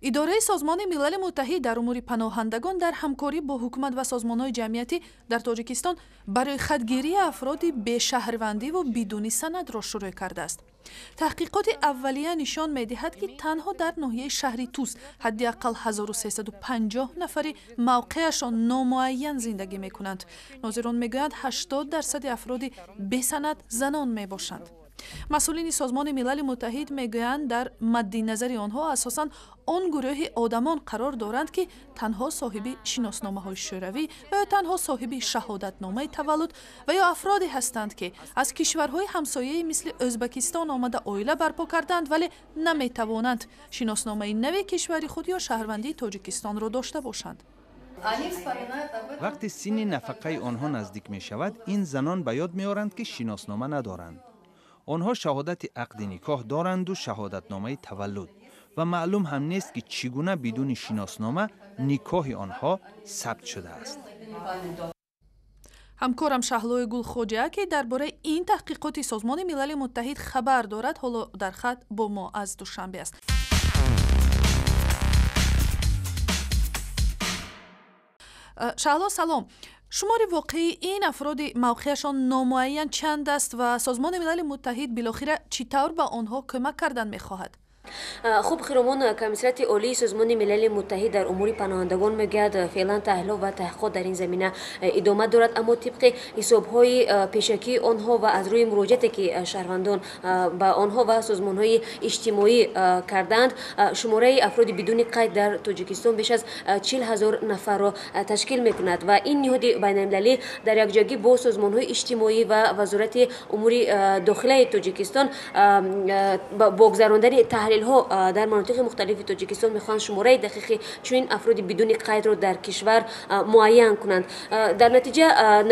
идораи созмони милали муттаҳид дар умури паноҳандагон дар ҳамкорӣ бо ҳукумат ва созмонҳои ҷамъиятӣ дар Тоҷикистон барои хатгирии афроди бешаҳрвандиву бидуни санадро шурӯъ кардааст. таҳқиқоти аввалия нишон медиҳад, ки танҳо дар ноҳияи шаҳри Тус ҳадди аққал 1350 нафари мавқеашон номуайян зиндагӣ мекунанд. нозирон мегӯянд 80% афроди бесанад занон мебошанд. масъулини созмони милали муттаҳид мегӯянд, дар мадди назари онҳо асосан он гурӯҳи одамон қарор доранд, ки танҳо соҳиби шиносномаҳои шӯравӣ ва ё танҳо соҳиби шаҳодатномаи таваллуд ва ё афроде ҳастанд, ки аз кишварҳои ҳамсояи мисли Ӯзбекистон омада оила барпо карданд, вале наметавонанд шиносномаи нави кишвари худ ё шаҳрвандии Тоҷикистонро дошта бошанд. вақти синни нафақаи онҳо наздик мешавад, ин занон ба ёд меоранд, ки шиноснома надоранд. онҳо шаҳодати ақди никоҳ доранду шаҳодатномаи таваллуд ва маълум ҳам нест, ки чӣ гуна бидуни шиноснома никоҳи онҳо сабт шудааст. ҳамкорам Шаҳлои Гулхоҷа, ки дар бораи ин таҳқиқоти созмони милали муттаҳид хабар дорад, ҳоло дар хат бо мо аз душанбе аст. шаҳло, салом. шумори воқеии ин афроди мавқеашон номуайян чанд аст ва созмони милали муттаҳид билохира чӣ тавр ба онҳо кӯмак кардан мехоҳад? خب خیرمون کمیساریati олии سازمان ملل متحد در امور پناهندگان میگوید فعلا تحلیل و تحقیقات در این زمینه ادامه دارد، اما طبق حساب‌های پیشکی آنها و از روی مراجعاتی که شهروندان با آنها و سازمان‌های اجتماعی کردند، شماره افراد بدون قید در تاجیکستان بیش از 40,000 نفر را تشکیل می‌کند و این نهاد بین‌المللی در یکجایی با سازمان‌های اجتماعی و وزارت امور داخلی تاجیکستان با گذراندن ها در مناطق مختلف تاجیکستان میخوان شماره دقیقی چنین افراد بدون قید را در کشور معین کنند. در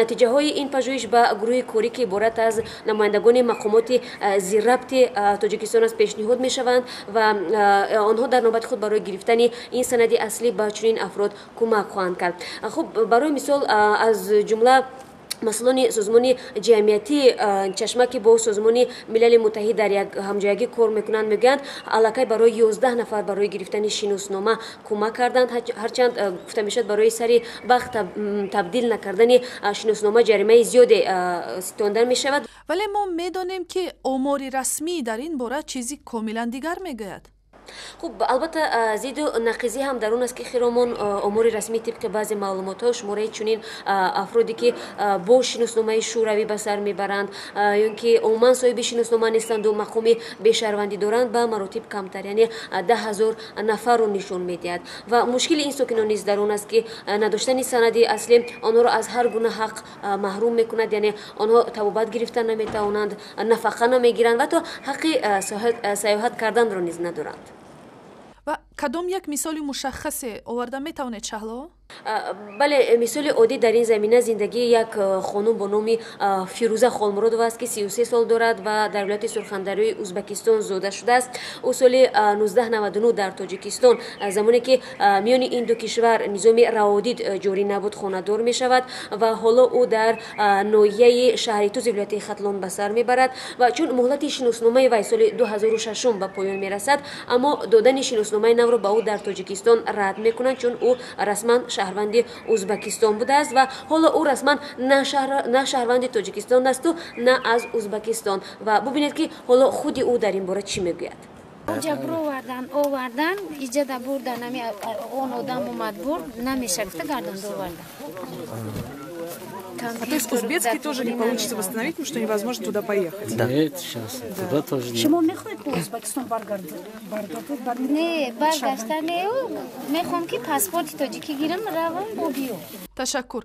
نتیجه های این پژوهش به گروه کاری که عبارت از نمایندگان مقامات زیرربط تاجیکستان از پیشنهاد میشوند و آنها در نوبت خود برای گرفتن این سند اصلی به چنین افراد کمک خواهند کرد. خب برای مثال از جمله مسئولان سازمان جمعیتی چشمکی با سازمان ملل متحد در یک همجایگی کار میکنند، میگویند علاقه برای 11 نفر برای گرفتن شیناسنامه کمک کردند، هرچند گفته میشد برای سری وقت تبدیل نکردن شیناسنامه جریمه زیادی ستانده میشود. ولی ما میدانیم که آمار رسمی در این باره چیزی کاملا دیگر میگوید. خب البته زید و نقیزی هم در اون است که خیرمون امور رسمی طبق بعضی معلومات ها شماره چنین افرادی که با شناسنامه شوروی به سر میبرند یا که عموما صاحب شناسنامه نیستند و مقام بشهروندی دارند به مراتب کمتر، یعنی 10,000 نفر رو نشون میدهد و مشکل این ساکنان نیز در اون است که نداشتن سندی اصلی آنها را از هر گونه حق محروم میکند، یعنی آنها طبابت گرفتن نمیتوانند، نفقه نمیگیرند و تا حق سیاحت کردن را نیز ندارند. و کدام یک مثال مشخص آورده میتوانید شهلا؟ بله، مثال عادی در این زمینه زندگی یک خانم با نام فیروزه خالمرادوف است که 33 سال دارد و در ولایت سرخندروی ازبکستان زاده شده است. او سال 1999 در تاجیکستان زمانی که میان این دو کشور نظام روادید جاری نبود خانه‌دار می شود و حالا او در ناحیه شهر توز ولایت ختلان به سر میبرد و چون مهلت شناسنامه وی سال 2006 به پایان میرسد، اما دادن شناسنامه نو را به او در تاجیکستان رد میکنند چون او رسما شهروندی ازبکستان بوده است و حالا او رسما نه شهروندی تاجیکستان است و نه از ازبکستان و ببینید که حالا خودی او در این باره چی میگوید. جبرو آوردن ایجاد بردن نمی اون آدم اومد برد نمیشه گفته گردن آوردن. А то есть узбекский тоже не получится восстановить, потому что невозможно туда поехать? Да, это сейчас. Туда тоже нет. Почему не ходит по Узбекистан баргардон? Не, баргаштан не. Мехом ки паспорт тоҷики гирам равам бо биё. Ташаккур.